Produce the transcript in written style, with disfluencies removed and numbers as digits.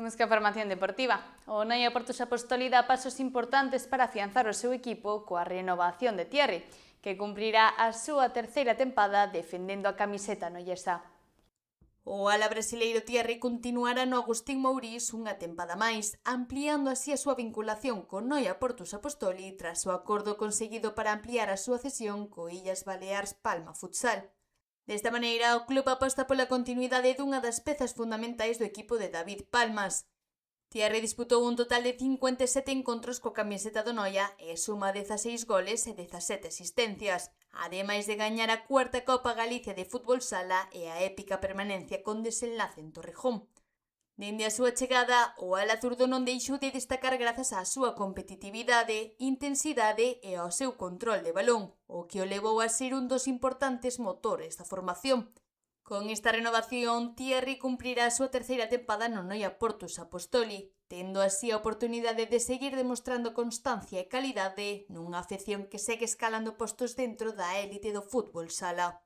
Imos ca formación deportiva. O Noia Portos Apostoli dá pasos importantes para afianzar o seu equipo coa renovación de Thierry, que cumprirá a súa terceira tempada defendendo a camiseta noiesa. O ala brasileiro Thierry continuará no Agustín Mourís unha tempada máis, ampliando así a súa vinculación con Noia Portos Apostoli tras o acordo conseguido para ampliar a súa cesión co Illas Baleares Palma Futsal. Desta maneira, o club aposta pola continuidade dunha das pezas fundamentais do equipo de David Palmas. Thierry disputou un total de 57 encontros coa camiseta do Noia e suma 16 goles e 17 asistencias, ademais de gañar a cuarta Copa Galicia de Fútbol Sala e a épica permanencia con desenlace en Torrejón. Dende a súa chegada, o ala zurdo non deixou de destacar grazas á súa competitividade, intensidade e ao seu control de balón, o que o levou a ser un dos importantes motores da formación. Con esta renovación, Thierry cumprirá a súa terceira tempada no Noia Portos Apostoli, tendo así a oportunidade de seguir demostrando constancia e calidade nunha afección que segue escalando postos dentro da élite do fútbol sala.